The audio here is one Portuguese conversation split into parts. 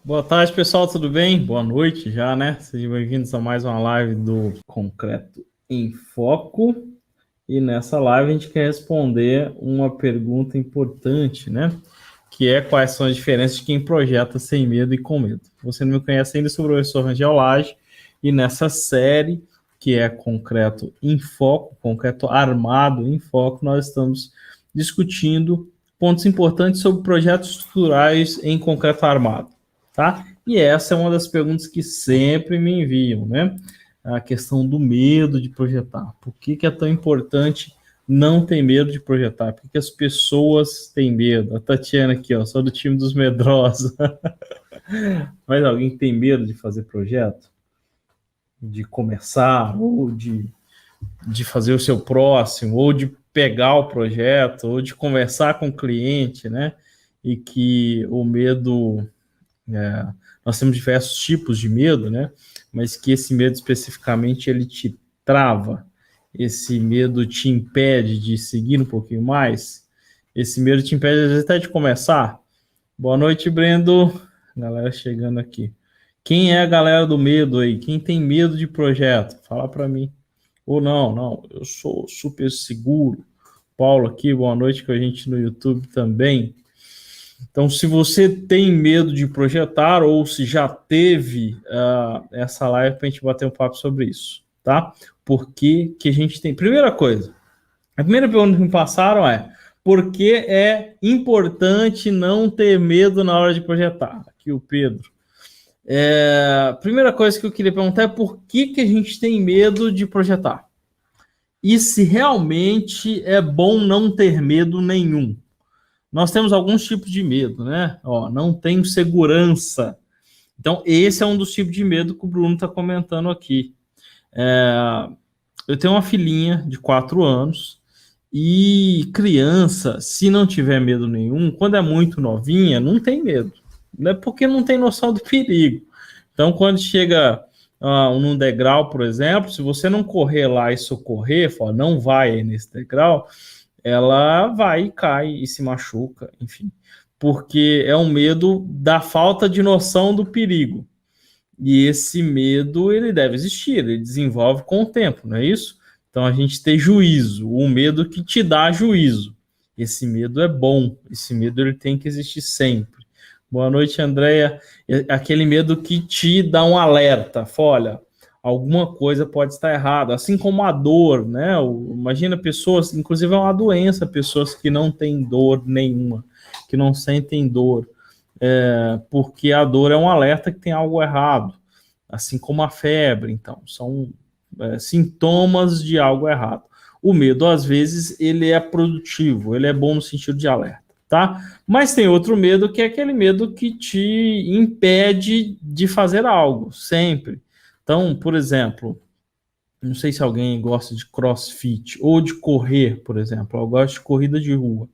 Boa tarde, pessoal, tudo bem? Boa noite já, né? Sejam bem-vindos a mais uma live do Concreto em Foco. E nessa live a gente quer responder uma pergunta importante, né? Que é quais são as diferenças de quem projeta sem medo e com medo. Se você não me conhece ainda, eu sou o professor Rangel Lage, e nessa série, que é Concreto em Foco, Concreto Armado em Foco, nós estamos discutindo pontos importantes sobre projetos estruturais em concreto armado, tá? E essa é uma das perguntas que sempre me enviam, né? A questão do medo de projetar. Por que é tão importante não ter medo de projetar? Por que as pessoas têm medo? A Tatiana aqui, ó, sou do time dos medrosos. Mas alguém tem medo de fazer projeto? De começar, ou de fazer o seu próximo, ou de pegar o projeto, ou de conversar com o cliente, né? E que o medo... nós temos diversos tipos de medo, né? Mas que esse medo especificamente ele te trava, esse medo te impede de seguir um pouquinho mais, esse medo te impede às vezes até de começar. Boa noite, Brendo. Galera chegando aqui. Quem é a galera do medo aí? Quem tem medo de projeto? Fala para mim. Ou não, eu sou super seguro. Paulo aqui, boa noite com a gente no YouTube também. Então, se você tem medo de projetar ou se já teve essa live para a gente bater um papo sobre isso, tá? Por que a gente tem... Primeira coisa, a primeira pergunta que me passaram é por que é importante não ter medo na hora de projetar? Aqui o Pedro. Primeira coisa que eu queria perguntar é por que a gente tem medo de projetar? E se realmente é bom não ter medo nenhum? Nós temos alguns tipos de medo, né? Ó, não tenho segurança. Então, esse é um dos tipos de medo que o Bruno está comentando aqui. Eu tenho uma filhinha de 4 anos e criança, se não tiver medo nenhum, quando é muito novinha, não tem medo. Não é porque não tem noção do perigo. Então, quando chega num degrau, por exemplo, se você não correr lá e socorrer, fala, não vai nesse degrau, ela vai, cai e se machuca, enfim. Porque é um medo da falta de noção do perigo. E esse medo, ele deve existir, ele desenvolve com o tempo, não é isso? Então, a gente tem juízo, o medo que te dá juízo. Esse medo é bom, esse medo ele tem que existir sempre. Boa noite, Andréia. Aquele medo que te dá um alerta. Fala, olha, alguma coisa pode estar errada. Assim como a dor, né? Imagina pessoas, inclusive é uma doença, pessoas que não têm dor nenhuma, que não sentem dor. Porque a dor é um alerta que tem algo errado. Assim como a febre, então. São sintomas de algo errado. O medo, às vezes, ele é produtivo, ele é bom no sentido de alerta. Tá? Mas tem outro medo que é aquele medo que te impede de fazer algo, sempre. Então, por exemplo, não sei se alguém gosta de crossfit ou de correr, por exemplo. Eu gosto de corrida de rua.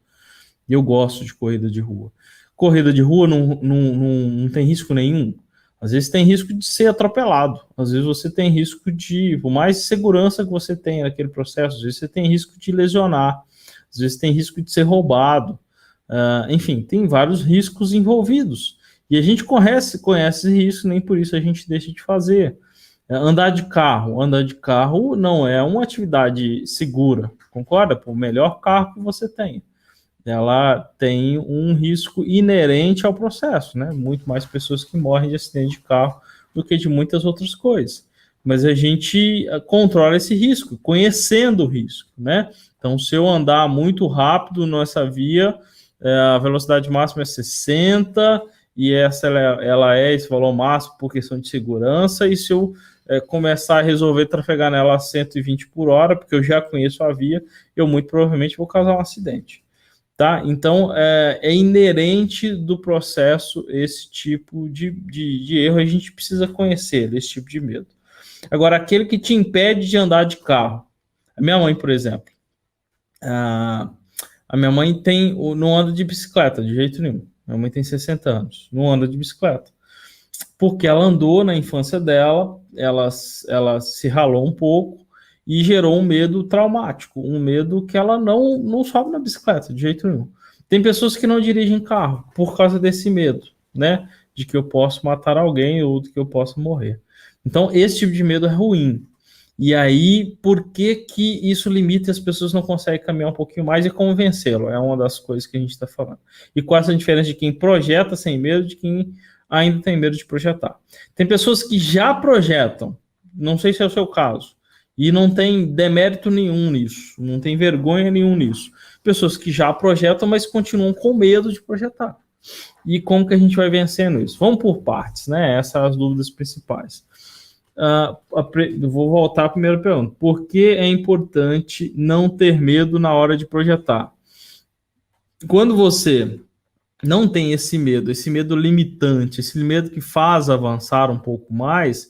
Eu gosto de corrida de rua. Corrida de rua não tem risco nenhum. Às vezes tem risco de ser atropelado. Às vezes você tem risco de, por mais segurança que você tenha naquele processo, às vezes você tem risco de lesionar. Às vezes tem risco de ser roubado. Enfim, tem vários riscos envolvidos. E a gente conhece isso, nem por isso a gente deixa de fazer. Andar de carro não é uma atividade segura, concorda? Por melhor carro que você tenha, ela tem um risco inerente ao processo, né? Muito mais pessoas que morrem de acidente de carro do que de muitas outras coisas. Mas a gente controla esse risco, conhecendo o risco, né? Então, se eu andar muito rápido nessa via, a velocidade máxima é 60 e ela é esse valor máximo por questão de segurança, e se eu começar a resolver trafegar nela a 120 por hora, porque eu já conheço a via, eu muito provavelmente vou causar um acidente. Tá? Então, é inerente do processo esse tipo de erro, a gente precisa conhecer esse tipo de medo. Agora, aquele que te impede de andar de carro. A minha mãe, por exemplo, a minha mãe não anda de bicicleta de jeito nenhum. Minha mãe tem 60 anos, não anda de bicicleta. Porque ela andou na infância dela, ela se ralou um pouco e gerou um medo traumático, um medo que ela não sobe na bicicleta de jeito nenhum. Tem pessoas que não dirigem carro por causa desse medo, né, de que eu posso matar alguém ou de que eu posso morrer. Então, esse tipo de medo é ruim. E aí, por que que isso limita e as pessoas não conseguem caminhar um pouquinho mais e convencê-lo? É uma das coisas que a gente está falando. E qual é a diferença de quem projeta sem medo de quem ainda tem medo de projetar? Tem pessoas que já projetam, não sei se é o seu caso, e não tem demérito nenhum nisso, não tem vergonha nenhum nisso. Pessoas que já projetam, mas continuam com medo de projetar. E como que a gente vai vencendo isso? Vamos por partes, né? Essas são as dúvidas principais. Vou voltar à primeira pergunta. Por que é importante não ter medo na hora de projetar? Quando você não tem esse medo limitante, esse medo que faz avançar um pouco mais,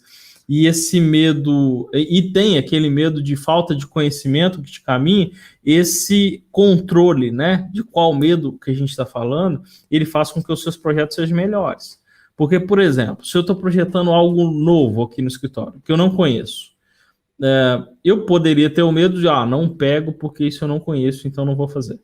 e esse medo, e tem aquele medo de falta de conhecimento que te caminha, esse controle, né, de qual medo que a gente está falando, ele faz com que os seus projetos sejam melhores. Porque, por exemplo, se eu estou projetando algo novo aqui no escritório, que eu não conheço, eu poderia ter o medo de, não pego porque isso eu não conheço, então não vou fazer.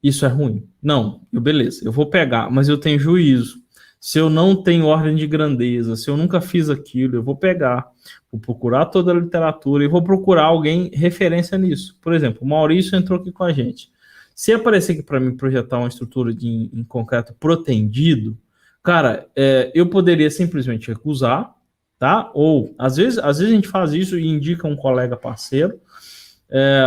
Isso é ruim. Não, beleza, eu vou pegar, mas eu tenho juízo. Se eu não tenho ordem de grandeza, se eu nunca fiz aquilo, eu vou pegar, vou procurar toda a literatura e vou procurar alguém referência nisso. Por exemplo, o Maurício entrou aqui com a gente. Se aparecer aqui para mim projetar uma estrutura em concreto protendido, cara, eu poderia simplesmente recusar, tá? Ou, às vezes a gente faz isso e indica um colega parceiro,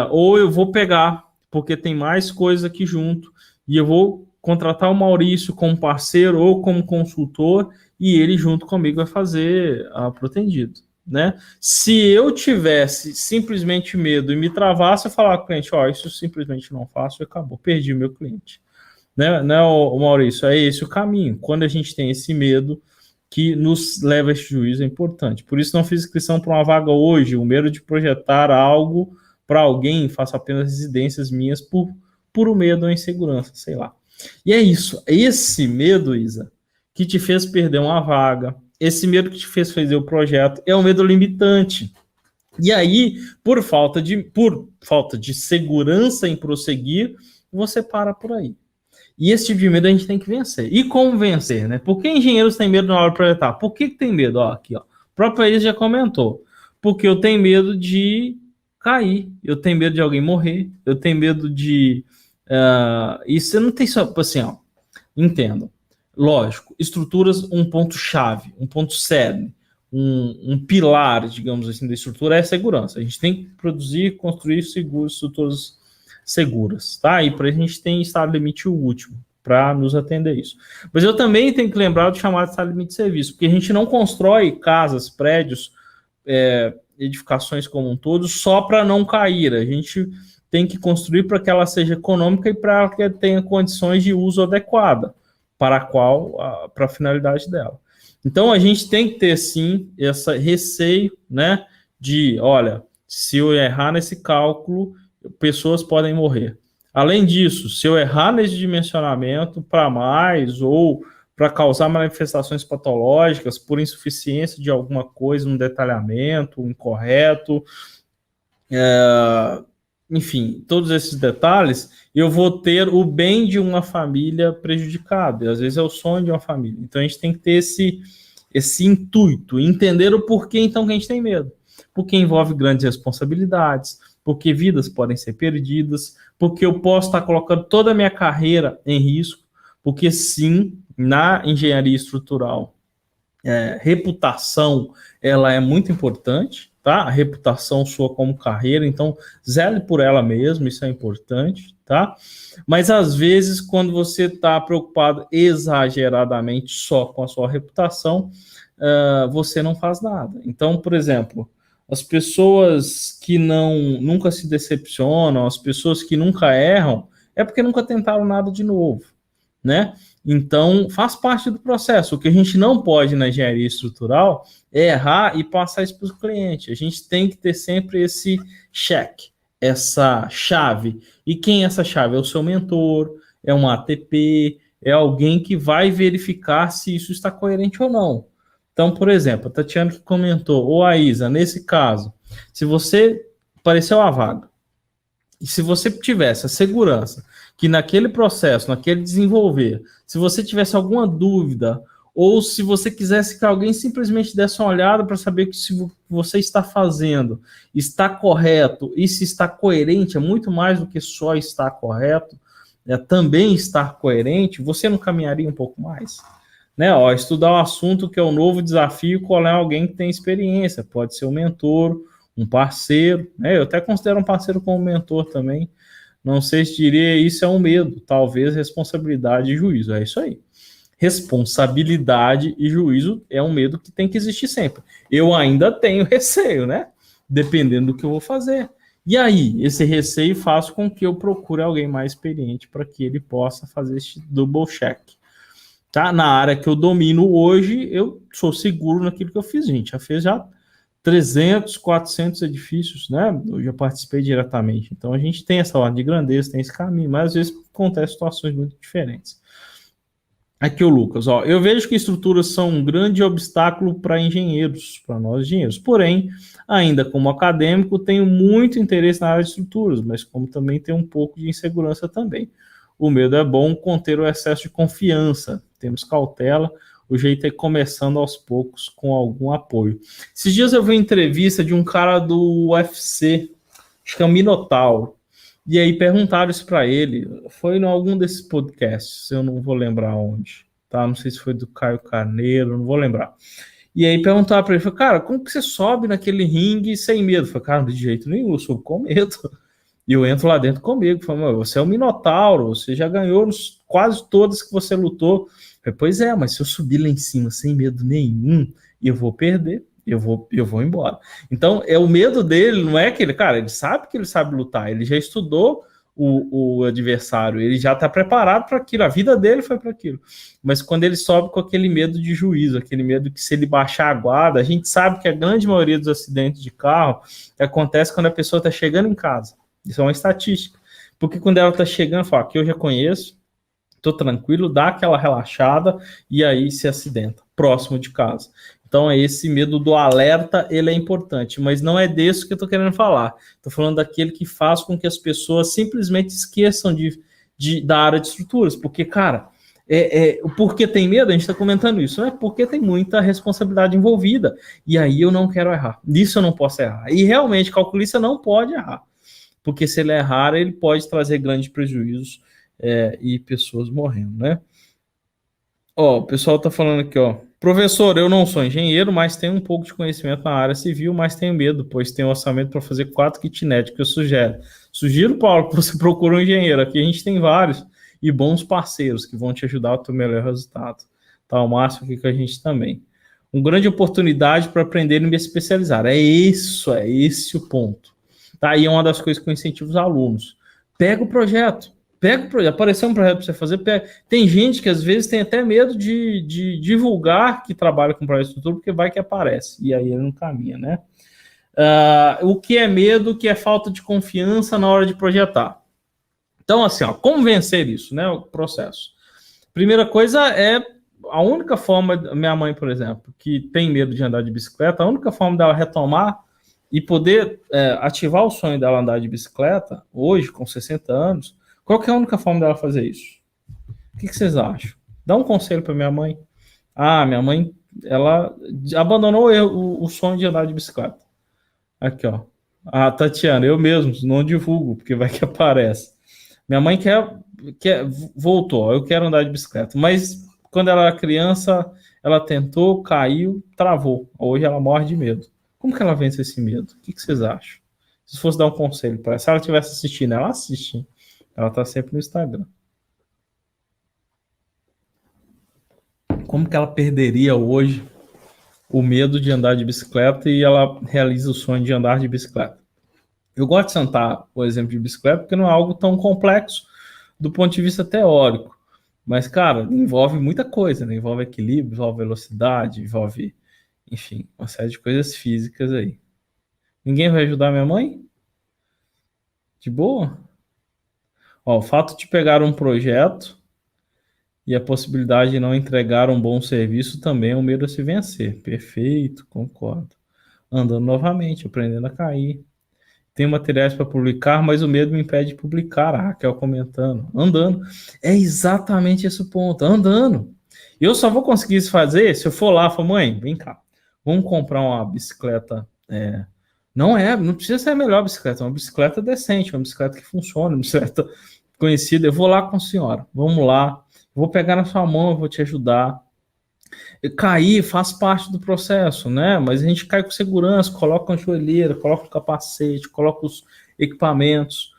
ou eu vou pegar, porque tem mais coisa aqui junto, e eu vou contratar o Maurício como parceiro ou como consultor, e ele junto comigo vai fazer a protendido, né? Se eu tivesse simplesmente medo e me travasse, eu falar com o cliente, isso simplesmente não faço e acabou, perdi o meu cliente. Né, o Maurício, é esse o caminho. Quando a gente tem esse medo que nos leva a esse juízo, é importante. Por isso não fiz inscrição para uma vaga hoje, o medo de projetar algo para alguém, faço apenas residências minhas por puro medo ou insegurança, sei lá. E é isso, esse medo, Isa, que te fez perder uma vaga, esse medo que te fez fazer o projeto, é um medo limitante. E aí, por falta de segurança em prosseguir, você para por aí. E esse tipo de medo a gente tem que vencer. E como vencer, né? Por que engenheiros têm medo na hora de projetar? Por que tem medo? Aqui, ó. O próprio Elis já comentou. Porque eu tenho medo de cair, eu tenho medo de alguém morrer, eu tenho medo de... isso não tem só... Assim, ó, entendam. Lógico, estruturas, um ponto-chave, um ponto cerne, um pilar, digamos assim, da estrutura é a segurança. A gente tem que produzir, construir estruturas seguras, tá? E para a gente tem estado limite o último para nos atender isso. Mas eu também tenho que lembrar do chamado estado limite de serviço, porque a gente não constrói casas, prédios, edificações como um todo só para não cair. A gente tem que construir para que ela seja econômica e para que tenha condições de uso adequada para a finalidade dela. Então a gente tem que ter sim esse receio, né, de, olha, se eu errar nesse cálculo, pessoas podem morrer. Além disso, se eu errar nesse dimensionamento para mais ou para causar manifestações patológicas por insuficiência de alguma coisa, um detalhamento incorreto, enfim, todos esses detalhes, eu vou ter o bem de uma família prejudicado, e às vezes é o sonho de uma família. Então a gente tem que ter esse intuito, entender o porquê então que a gente tem medo. Porque envolve grandes responsabilidades, porque vidas podem ser perdidas, porque eu posso estar colocando toda a minha carreira em risco, porque sim, na engenharia estrutural, reputação, ela é muito importante, tá? A reputação sua como carreira, então zele por ela mesmo, isso é importante, tá? Mas às vezes, quando você está preocupado exageradamente só com a sua reputação, você não faz nada. Então, por exemplo, as pessoas que nunca se decepcionam, as pessoas que nunca erram, é porque nunca tentaram nada de novo, né? Então, faz parte do processo. O que a gente não pode na engenharia estrutural é errar e passar isso para o cliente. A gente tem que ter sempre esse check, essa chave. E quem é essa chave? É o seu mentor, é um ATP, é alguém que vai verificar se isso está coerente ou não. Então, por exemplo, a Tatiana que comentou, ou a Isa, nesse caso, se você apareceu a vaga, e se você tivesse a segurança que naquele processo, naquele desenvolver, se você tivesse alguma dúvida ou se você quisesse que alguém simplesmente desse uma olhada para saber que se você está fazendo está correto e se está coerente, é muito mais do que só estar correto, também estar coerente, você não caminharia um pouco mais? Né? Ó, estudar um assunto que é um novo desafio, qual é alguém que tem experiência, pode ser um mentor, um parceiro, né? Eu até considero um parceiro como mentor também. Não sei se diria isso é um medo, talvez responsabilidade e juízo, é isso aí. Responsabilidade e juízo é um medo que tem que existir sempre. Eu ainda tenho receio, né? Dependendo do que eu vou fazer. E aí, esse receio faz com que eu procure alguém mais experiente para que ele possa fazer esse double check. Tá? Na área que eu domino hoje, eu sou seguro naquilo que eu fiz. A gente já fez 300, 400 edifícios, né? Eu já participei diretamente. Então, a gente tem essa ordem de grandeza, tem esse caminho, mas às vezes acontecem situações muito diferentes. Aqui o Lucas, ó, eu vejo que estruturas são um grande obstáculo para engenheiros, para nós engenheiros. Porém, ainda como acadêmico, tenho muito interesse na área de estruturas, mas como também tenho um pouco de insegurança também. O medo é bom conter o excesso de confiança. Temos cautela, o jeito é ir começando aos poucos com algum apoio. Esses dias eu vi uma entrevista de um cara do UFC, acho que é o Minotauro. E aí perguntaram isso para ele, foi em algum desses podcasts, eu não vou lembrar onde, tá? Não sei se foi do Caio Carneiro, não vou lembrar. E aí perguntaram para ele, cara, como que você sobe naquele ringue sem medo? Eu falei, cara, de jeito nenhum, eu subo com medo. E eu entro lá dentro comigo, falei, você é um Minotauro, você já ganhou quase todas que você lutou. Eu falei, pois é, mas se eu subir lá em cima sem medo nenhum, eu vou perder. Eu vou embora. Então, o medo dele não é que ele, cara, ele sabe que ele sabe lutar, ele já estudou o adversário, ele já está preparado para aquilo, a vida dele foi para aquilo. Mas quando ele sobe com aquele medo de juízo, aquele medo que se ele baixar a guarda, a gente sabe que a grande maioria dos acidentes de carro acontece quando a pessoa está chegando em casa. Isso é uma estatística. Porque quando ela está chegando, fala, aqui eu já conheço, estou tranquilo, dá aquela relaxada e aí se acidenta, próximo de casa. Então, esse medo do alerta, ele é importante, mas não é desse que eu estou querendo falar. Estou falando daquele que faz com que as pessoas simplesmente esqueçam da área de estruturas, porque, cara, porque tem medo, a gente está comentando isso, né? Porque tem muita responsabilidade envolvida, e aí eu não quero errar, nisso eu não posso errar. E realmente, calculista não pode errar, porque se ele errar, ele pode trazer grandes prejuízos e pessoas morrendo, né? Ó, o pessoal tá falando aqui, ó. Professor, eu não sou engenheiro, mas tenho um pouco de conhecimento na área civil, mas tenho medo, pois tenho orçamento para fazer 4 kitnets, que eu sugiro. Sugiro, Paulo, que você procure um engenheiro. Aqui a gente tem vários e bons parceiros que vão te ajudar a ter o melhor resultado. Tá, o Márcio aqui com a gente também. Uma grande oportunidade para aprender e me especializar. É esse o ponto. Tá, e é uma das coisas que eu incentivo os alunos. Pega o projeto. Apareceu um projeto para você fazer, pega. Tem gente que às vezes tem até medo de divulgar que trabalha com projeto de estrutura, porque vai que aparece, e aí ele não caminha, né? O que é medo, o que é falta de confiança na hora de projetar. Então, assim, ó, como vencer isso, né? O processo. Primeira coisa é a única forma, minha mãe, por exemplo, que tem medo de andar de bicicleta, a única forma dela retomar e poder ativar o sonho dela andar de bicicleta, hoje, com 60 anos, qual que é a única forma dela fazer isso? O que vocês acham? Dá um conselho para minha mãe. Minha mãe, ela abandonou o sonho de andar de bicicleta. Aqui, ó. Tatiana, eu mesmo não divulgo, porque vai que aparece. Minha mãe voltou, eu quero andar de bicicleta. Mas quando ela era criança, ela tentou, caiu, travou. Hoje ela morre de medo. Como que ela vence esse medo? O que vocês acham? Se fosse dar um conselho para ela, se ela estivesse assistindo, ela assiste. Ela tá sempre no Instagram. Como que ela perderia hoje o medo de andar de bicicleta e ela realiza o sonho de andar de bicicleta? Eu gosto de sentar o exemplo de bicicleta porque não é algo tão complexo do ponto de vista teórico. Mas, cara, envolve muita coisa, né? Envolve equilíbrio, envolve velocidade, envolve, enfim, uma série de coisas físicas aí. Ninguém vai ajudar minha mãe? De boa? Ó, o fato de pegar um projeto e a possibilidade de não entregar um bom serviço também é um medo a se vencer. Perfeito, concordo. Andando novamente, aprendendo a cair. Tenho materiais para publicar, mas o medo me impede de publicar. A Raquel comentando. Andando. É exatamente esse o ponto. Andando. Eu só vou conseguir isso fazer se eu for lá e falar, mãe, vem cá, vamos comprar uma bicicleta. Não precisa ser a melhor bicicleta, é uma bicicleta decente, uma bicicleta que funciona, uma bicicleta conhecida. Eu vou lá com a senhora, vamos lá, vou pegar na sua mão, eu vou te ajudar. Cair faz parte do processo, né? Mas a gente cai com segurança, coloca uma joelheira, coloca o capacete, coloca os equipamentos,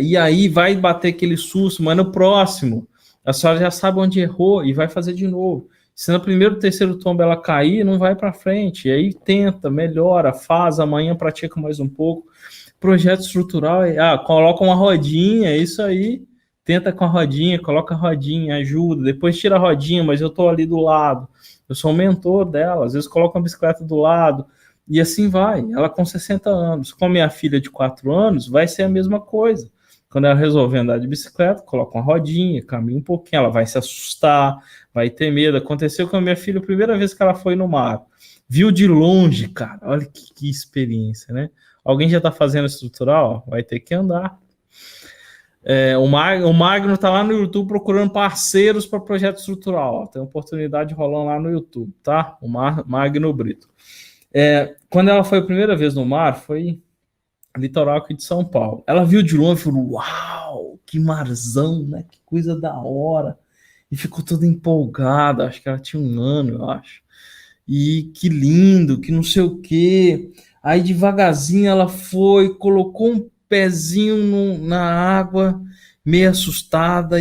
e aí vai bater aquele susto, mas no próximo, a senhora já sabe onde errou e vai fazer de novo. Se no primeiro, terceiro tombo ela cair, não vai para frente. E aí tenta, melhora, faz, amanhã pratica mais um pouco. Projeto estrutural, coloca uma rodinha, é isso aí. Tenta com a rodinha, coloca a rodinha, ajuda, depois tira a rodinha, mas eu tô ali do lado. Eu sou o mentor dela, às vezes coloca uma bicicleta do lado, e assim vai. Ela com 60 anos, com a minha filha de 4 anos, vai ser a mesma coisa. Quando ela resolver andar de bicicleta, coloca uma rodinha, caminha um pouquinho, ela vai se assustar, vai ter medo. Aconteceu com a minha filha a primeira vez que ela foi no mar. Viu de longe, cara, olha que experiência, né? Alguém já tá fazendo estrutural? Vai ter que andar. O Magno tá lá no YouTube procurando parceiros para projeto estrutural. Ó, tem oportunidade rolando lá no YouTube, tá? O Magno Brito. Quando ela foi a primeira vez no mar, foi litoral aqui de São Paulo. Ela viu de longe e falou: uau, que marzão, né? Que coisa da hora. E ficou toda empolgada. Acho que ela tinha 1 ano, eu acho. E que lindo, que não sei o quê. Aí devagarzinho ela foi, colocou um pezinho na água, meio assustada,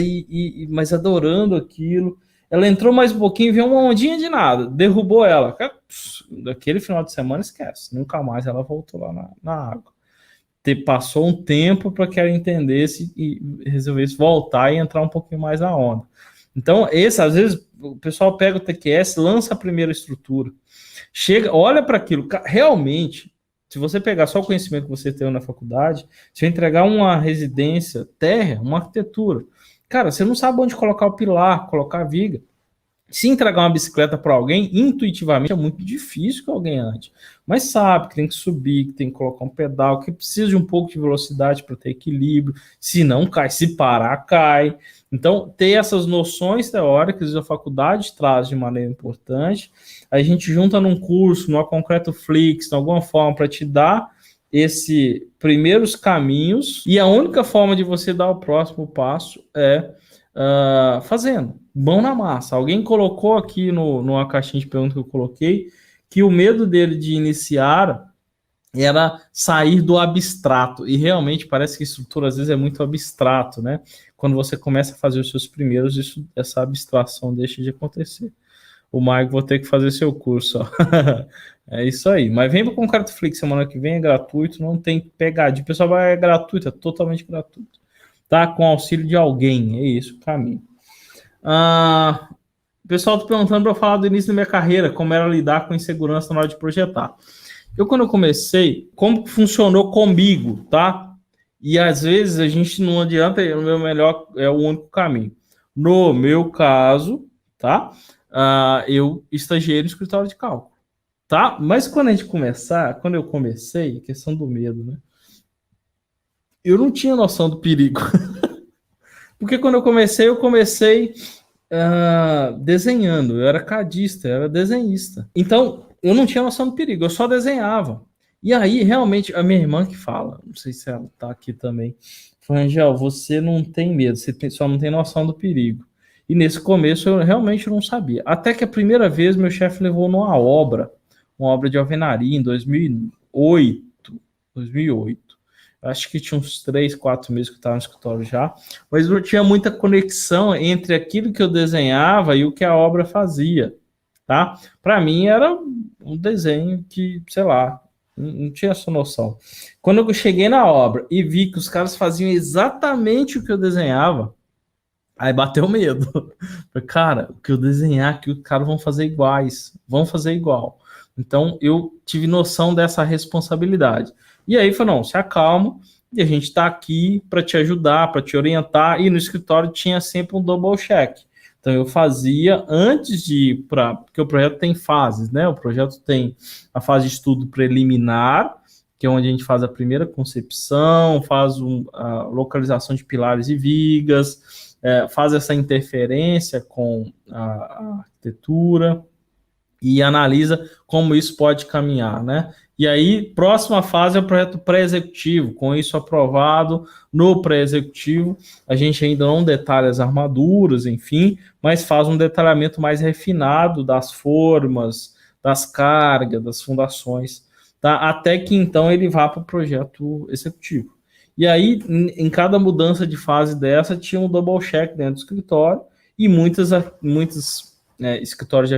mas adorando aquilo. Ela entrou mais um pouquinho e viu uma ondinha de nada, derrubou ela. Daquele final de semana, esquece. Nunca mais ela voltou lá na água. Passou um tempo para que ela entendesse e resolvesse voltar e entrar um pouquinho mais na onda. Então, às vezes, o pessoal pega o TQS, lança a primeira estrutura, olha para aquilo, realmente. Se você pegar só o conhecimento que você tem na faculdade, se eu entregar uma residência térrea, uma arquitetura, cara, você não sabe onde colocar o pilar, colocar a viga. Se entregar uma bicicleta para alguém, intuitivamente é muito difícil que alguém ande. Mas sabe que tem que subir, que tem que colocar um pedal, que precisa de um pouco de velocidade para ter equilíbrio. Se não cai, se parar, cai. Então, ter essas noções teóricas a faculdade traz de maneira importante. A gente junta num curso, numa Concreto Flix, de alguma forma, para te dar esses primeiros caminhos. E a única forma de você dar o próximo passo é fazendo. Mão na massa. Alguém colocou aqui numa caixinha de perguntas que eu coloquei que o medo dele de iniciar era sair do abstrato. E realmente parece que estrutura às vezes é muito abstrato, né? Quando você começa a fazer os seus primeiros, essa abstração deixa de acontecer. O Mike, vou ter que fazer seu curso, ó. É isso aí. Mas vem para o Concreto Flix semana que vem, é gratuito, não tem pegadinha. O pessoal é gratuito, é totalmente gratuito. Tá? Com auxílio de alguém, é isso o caminho. O pessoal está perguntando para eu falar do início da minha carreira, como era lidar com insegurança na hora de projetar. Quando eu comecei, como funcionou comigo, tá? E às vezes a gente não adianta, o meu melhor é o único caminho. No meu caso, tá? Eu estagiei no escritório de cálculo, tá? Mas quando eu comecei, questão do medo, né? Eu não tinha noção do perigo. Porque quando eu comecei desenhando. Eu era cadista, eu era desenhista. Então, eu não tinha noção do perigo, eu só desenhava. E aí, realmente, a minha irmã que fala, não sei se ela tá aqui também, falou: Angel, você não tem medo, só não tem noção do perigo. E nesse começo eu realmente não sabia. Até que a primeira vez meu chefe levou numa obra, uma obra de alvenaria em 2008. Acho que tinha uns 3, 4 meses que eu estava no escritório já, mas não tinha muita conexão entre aquilo que eu desenhava e o que a obra fazia, tá? Para mim era um desenho que, sei lá, não tinha essa noção. Quando eu cheguei na obra e vi que os caras faziam exatamente o que eu desenhava, aí bateu medo. Cara, o que eu desenhar aqui, os caras vão fazer igual. Então, eu tive noção dessa responsabilidade. E aí, falou: não, se acalma, e a gente está aqui para te ajudar, para te orientar. E no escritório tinha sempre um double check. Então, eu fazia antes de ir para... Porque o projeto tem fases, né? O projeto tem a fase de estudo preliminar, que é onde a gente faz a primeira concepção, faz a localização de pilares e vigas, faz essa interferência com a arquitetura e analisa como isso pode caminhar, né? E aí, próxima fase é o projeto pré-executivo, com isso aprovado no pré-executivo, a gente ainda não detalha as armaduras, enfim, mas faz um detalhamento mais refinado das formas, das cargas, das fundações, tá? Até que então ele vá para o projeto executivo. E aí, em cada mudança de fase dessa, tinha um double check dentro do escritório e muitos escritórios de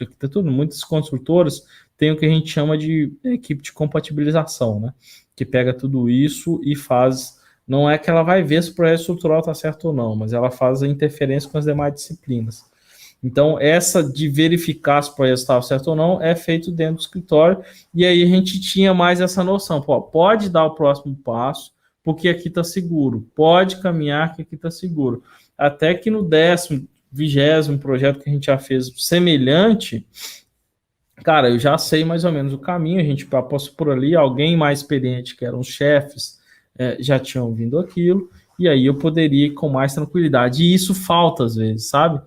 arquitetura, muitas construtoras têm o que a gente chama de equipe de compatibilização, né? Que pega tudo isso e faz. Não é que ela vai ver se o projeto estrutural está certo ou não, mas ela faz a interferência com as demais disciplinas. Então, essa de verificar se o projeto estava certo ou não é feito dentro do escritório, e aí a gente tinha mais essa noção. Pode dar o próximo passo, porque aqui está seguro. Pode caminhar, que aqui está seguro. Até que no 20º projeto que a gente já fez semelhante, cara, eu já sei mais ou menos o caminho, a gente passou por ali, alguém mais experiente, que eram os chefes, já tinham vindo aquilo, e aí eu poderia ir com mais tranquilidade. E isso falta às vezes, sabe?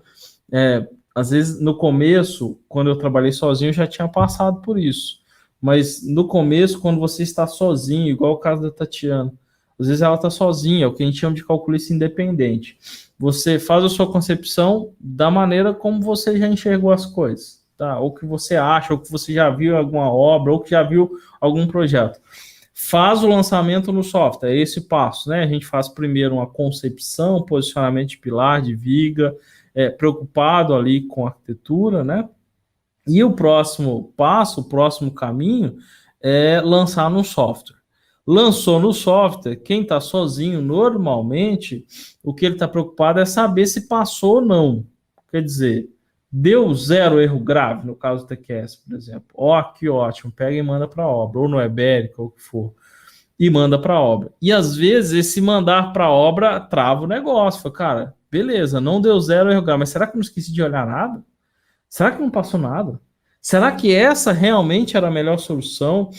Às vezes, no começo, quando eu trabalhei sozinho, eu já tinha passado por isso. Mas no começo, quando você está sozinho, igual o caso da Tatiana, às vezes ela está sozinha, é o que a gente chama de calculista independente. Você faz a sua concepção da maneira como você já enxergou as coisas, tá? Ou que você acha, ou que você já viu alguma obra, ou que já viu algum projeto. Faz o lançamento no software, é esse passo, né? A gente faz primeiro uma concepção, posicionamento de pilar, de viga, preocupado ali com a arquitetura, né? E o próximo passo, o próximo caminho é lançar no software. Lançou no software, quem está sozinho, normalmente, o que ele está preocupado é saber se passou ou não. Quer dizer, deu 0 erro grave, no caso do TQS, por exemplo. Que ótimo, pega e manda para a obra, ou no Eberica, ou o que for, e manda para a obra. E às vezes, esse mandar para a obra trava o negócio. Fala, cara, beleza, não deu 0 erro grave, mas será que eu não esqueci de olhar nada? Será que não passou nada? Será que essa realmente era a melhor solução?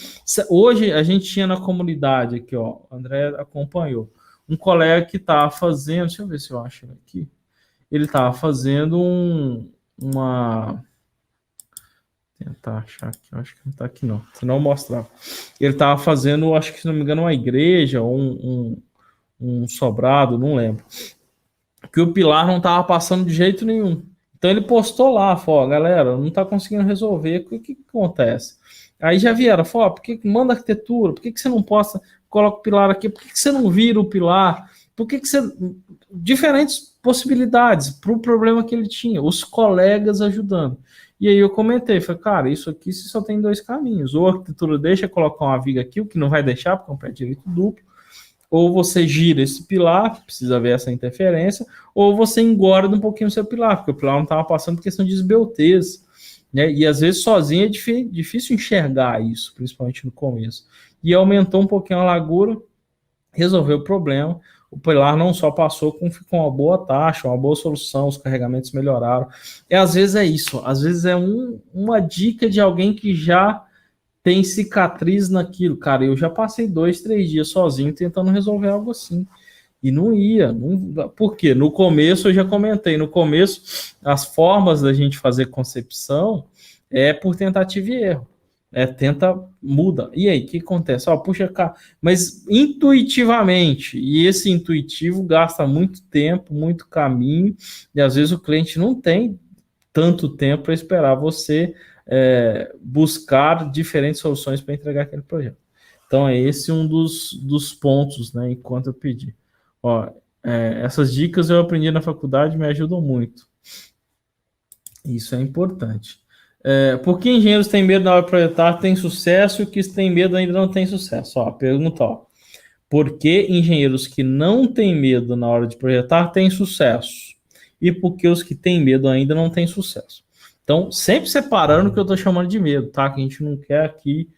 Hoje a gente tinha na comunidade aqui, ó, o André acompanhou, um colega que estava fazendo, deixa eu ver se eu acho ele aqui, ele estava fazendo tentar achar aqui, eu acho que não está aqui não, senão eu mostrava. Ele estava fazendo, acho que se não me engano, uma igreja ou um sobrado, não lembro, que o pilar não estava passando de jeito nenhum. Então ele postou lá, falou, galera, não está conseguindo resolver, o que acontece? Aí já vieram, falou, por que manda arquitetura? Por que você não posta, coloca o pilar aqui? Por que você não vira o pilar? Por que você... Diferentes possibilidades para o problema que ele tinha, os colegas ajudando. E aí eu comentei, falei, cara, isso aqui você só tem 2 caminhos. Ou a arquitetura deixa colocar uma viga aqui, o que não vai deixar, porque é um pé direito duplo, ou você gira esse pilar, precisa ver essa interferência, ou você engorda um pouquinho o seu pilar, porque o pilar não estava passando por questão de esbeltez, né? E às vezes sozinho é difícil enxergar isso, principalmente no começo. E aumentou um pouquinho a largura, resolveu o problema, o pilar não só passou, como ficou uma boa taxa, uma boa solução, os carregamentos melhoraram. E às vezes é isso, às vezes é uma dica de alguém que já tem cicatriz naquilo. Cara, eu já passei 2, 3 dias sozinho tentando resolver algo assim. E não ia. Por quê? No começo, eu já comentei, no começo, as formas da gente fazer concepção é por tentativa e erro. Tenta, muda. E aí, o que acontece? Puxa, cara, mas intuitivamente, e esse intuitivo gasta muito tempo, muito caminho, e às vezes o cliente não tem tanto tempo para esperar você buscar diferentes soluções para entregar aquele projeto. Então, é esse um dos pontos, né, enquanto eu pedi. Essas dicas eu aprendi na faculdade, me ajudam muito. Isso é importante. Por que engenheiros têm medo na hora de projetar, tem sucesso, e que têm medo ainda não tem sucesso? Pergunta, por que engenheiros que não têm medo na hora de projetar têm sucesso? E por que os que têm medo ainda não têm sucesso? Então, sempre separando o que eu estou chamando de medo, tá? Que a gente não quer aqui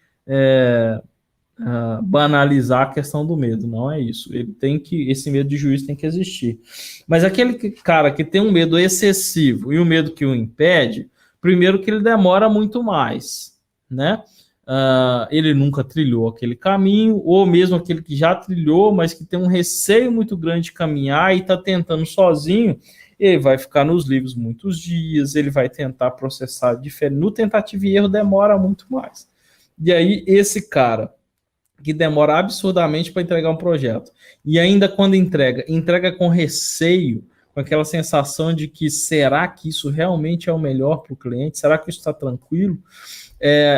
banalizar a questão do medo, não é isso. Esse medo de juízo tem que existir. Mas aquele cara que tem um medo excessivo e o medo que o impede, primeiro que ele demora muito mais, né? ele nunca trilhou aquele caminho, ou mesmo aquele que já trilhou, mas que tem um receio muito grande de caminhar e está tentando sozinho, ele vai ficar nos livros muitos dias, ele vai tentar processar diferente. No tentativa e erro demora muito mais. E aí, esse cara que demora absurdamente para entregar um projeto, e ainda quando entrega com receio, com aquela sensação de que será que isso realmente é o melhor para o cliente? Será que isso está tranquilo?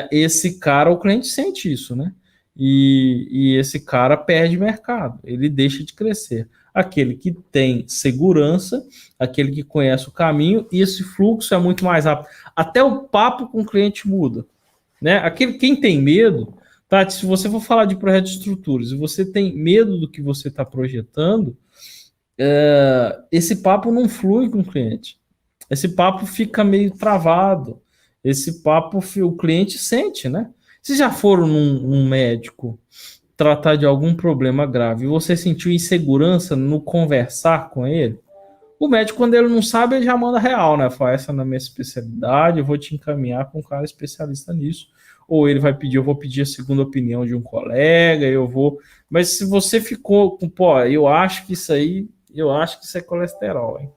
Esse cara, o cliente sente isso, né? E esse cara perde mercado, ele deixa de crescer. Aquele que tem segurança, aquele que conhece o caminho, e esse fluxo é muito mais rápido. Até o papo com o cliente muda, né? Quem tem medo, tá? Se você for falar de projeto de estruturas e você tem medo do que você está projetando, esse papo não flui com o cliente. Esse papo fica meio travado. Esse papo o cliente sente, né? Vocês já foram num médico tratar de algum problema grave e você sentiu insegurança no conversar com ele? O médico, quando ele não sabe, ele já manda real, né? Fala, essa não é minha especialidade, eu vou te encaminhar com um cara especialista nisso. Ou ele vai pedir, eu vou pedir a segunda opinião de um colega, eu vou... Mas se você ficou com, pô, eu acho que isso é colesterol, hein?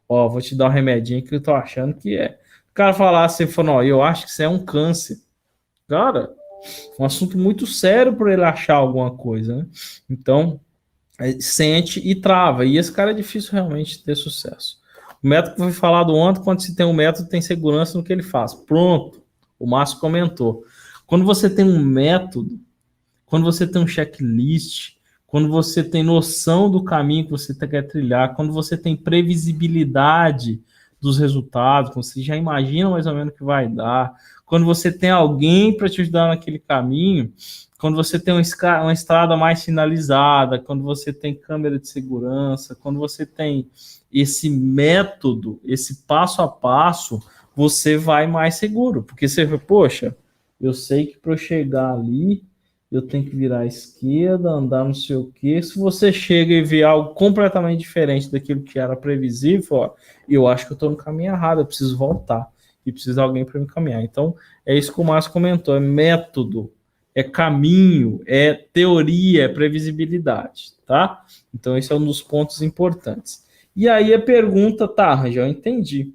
Ó, vou te dar um remedinho que eu tô achando que é. O cara falar assim, falou, eu acho que isso é um câncer. Cara, um assunto muito sério para ele achar alguma coisa, né? Então, sente e trava. E esse cara é difícil realmente ter sucesso. O método que foi falado ontem, quando se tem um método, tem segurança no que ele faz. Pronto. O Márcio comentou. Quando você tem um método, quando você tem um checklist, quando você tem noção do caminho que você quer trilhar, quando você tem previsibilidade dos resultados, você já imagina mais ou menos o que vai dar, quando você tem alguém para te ajudar naquele caminho, quando você tem uma estrada mais sinalizada, quando você tem câmera de segurança, quando você tem esse método, esse passo a passo, você vai mais seguro, porque você vê, poxa, eu sei que para eu chegar ali, eu tenho que virar à esquerda, andar não sei o quê. Se você chega e vê algo completamente diferente daquilo que era previsível, ó, eu acho que eu estou no caminho errado, eu preciso voltar e preciso de alguém para me caminhar. Então, é isso que o Márcio comentou, é método, é caminho, é teoria, é previsibilidade, tá? Então, esse é um dos pontos importantes. E aí a pergunta, tá, Rangel, eu entendi.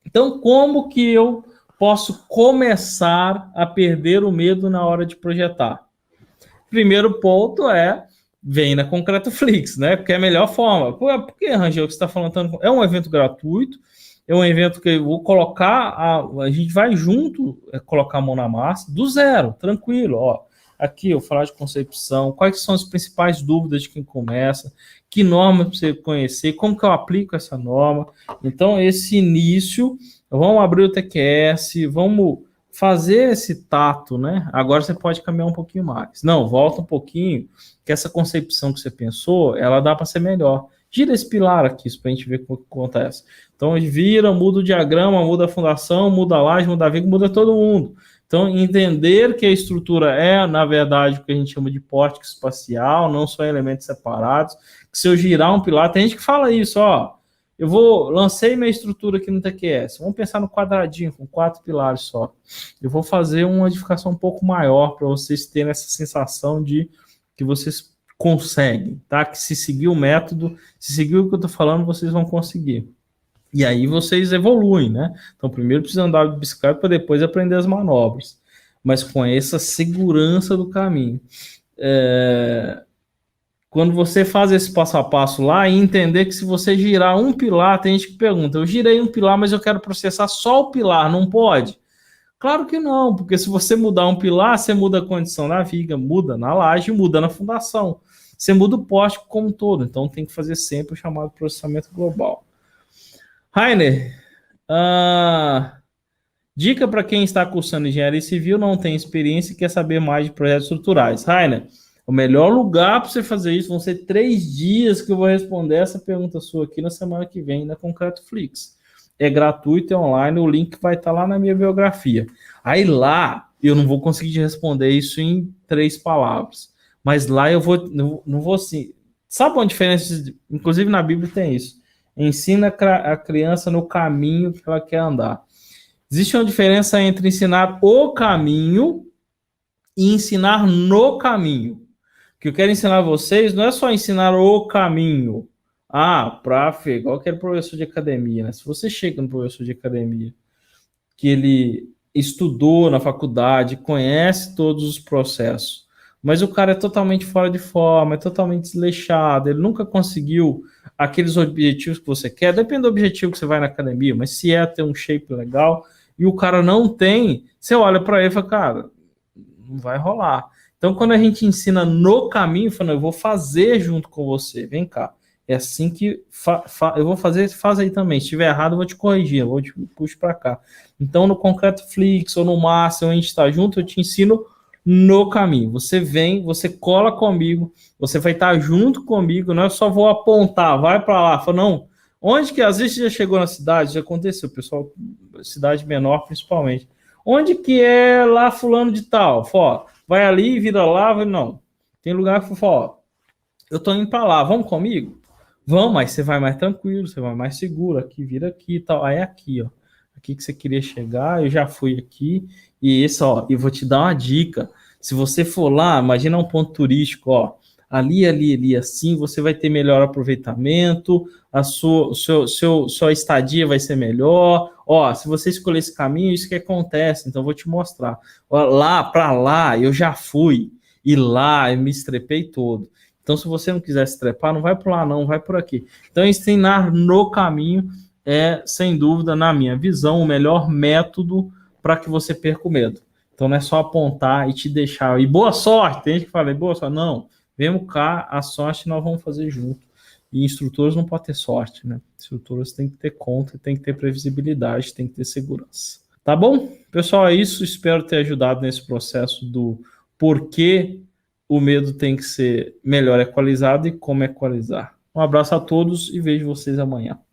Então, como que eu posso começar a perder o medo na hora de projetar? Primeiro ponto vem na Concretoflix, né? Porque é a melhor forma. Por que, Rangel, que você está falando tanto? É um evento gratuito, é um evento que eu vou colocar, a gente vai junto colocar a mão na massa, do zero, tranquilo, ó. Aqui eu vou falar de concepção, quais são as principais dúvidas de quem começa, que norma para você conhecer, como que eu aplico essa norma. Então, esse início, vamos abrir o TQS, vamos fazer esse tato, né? Agora você pode caminhar um pouquinho mais. Não, volta um pouquinho, que essa concepção que você pensou, ela dá para ser melhor. Gira esse pilar aqui, para a gente ver o que acontece. Então, vira, muda o diagrama, muda a fundação, muda a laje, muda a viga, muda todo mundo. Então, entender que a estrutura é, na verdade, o que a gente chama de pórtico espacial, não são elementos separados, que se eu girar um pilar, tem gente que fala isso, ó, lancei minha estrutura aqui no TQS, vamos pensar no quadradinho, com 4 pilares só. Eu vou fazer uma edificação um pouco maior, para vocês terem essa sensação de que vocês conseguem, tá? Que se seguir o método, se seguir o que eu tô falando, vocês vão conseguir. E aí vocês evoluem, né? Então, primeiro precisa andar de bicicleta para depois aprender as manobras. Mas com essa segurança do caminho. Quando você faz esse passo a passo lá e entender que se você girar um pilar, tem gente que pergunta, eu girei um pilar, mas eu quero processar só o pilar, não pode? Claro que não, porque se você mudar um pilar, você muda a condição da viga, muda na laje, muda na fundação. Você muda o poste como um todo, então tem que fazer sempre o chamado processamento global. Rainer, dica para quem está cursando engenharia civil, não tem experiência e quer saber mais de projetos estruturais. Rainer, o melhor lugar para você fazer isso vão ser 3 dias que eu vou responder essa pergunta sua aqui na semana que vem na Concretoflix. É gratuito, é online, o link vai estar lá na minha biografia. Aí lá, eu não vou conseguir responder isso em 3 palavras. Mas lá eu não vou assim... Sabe uma diferença? Inclusive na Bíblia tem isso. Ensina a criança no caminho que ela quer andar. Existe uma diferença entre ensinar o caminho e ensinar no caminho. O que eu quero ensinar a vocês não é só ensinar o caminho. Igual aquele professor de academia, né? Se você chega no professor de academia, que ele estudou na faculdade, conhece todos os processos, mas o cara é totalmente fora de forma, é totalmente desleixado, ele nunca conseguiu aqueles objetivos que você quer, depende do objetivo que você vai na academia, mas se é ter um shape legal e o cara não tem, você olha para ele e fala, cara, não vai rolar. Então, quando a gente ensina no caminho, falando, eu vou fazer junto com você, vem cá. É assim que eu vou fazer, faz aí também. Se estiver errado, eu vou te corrigir, eu vou te puxar para cá. Então, no Concreto Flix ou no Master, a gente está junto, eu te ensino no caminho. Você vem, você cola comigo, você vai estar junto comigo, não é só vou apontar, vai para lá. Fala, não, onde que às vezes você já chegou na cidade, já aconteceu, pessoal, cidade menor principalmente. Onde que é lá fulano de tal? Fala, vai ali, vira lá, não. Tem lugar que fala, eu tô indo para lá, vamos comigo? Vamos, mas você vai mais tranquilo, você vai mais seguro, aqui, vira aqui e tal. Aí aqui, ó. Aqui que você queria chegar, eu já fui aqui. E esse, ó, eu vou te dar uma dica. Se você for lá, imagina um ponto turístico, ó. Ali, assim, você vai ter melhor aproveitamento, sua estadia vai ser melhor. Ó, se você escolher esse caminho, isso que acontece, então eu vou te mostrar. Ó, lá, para lá, eu já fui. E lá, eu me estrepei todo. Então, se você não quiser se trepar, não vai por lá, não, vai por aqui. Então, ensinar no caminho é, sem dúvida, na minha visão, o melhor método para que você perca o medo. Então, não é só apontar e te deixar. E boa sorte, tem gente que fala, boa sorte. Não, vemos cá, a sorte nós vamos fazer junto. E instrutores não podem ter sorte, né? Instrutores têm que ter conta, tem que ter previsibilidade, tem que ter segurança. Tá bom? Pessoal, é isso. Espero ter ajudado nesse processo do porquê o medo tem que ser melhor equalizado e como equalizar. Um abraço a todos e vejo vocês amanhã.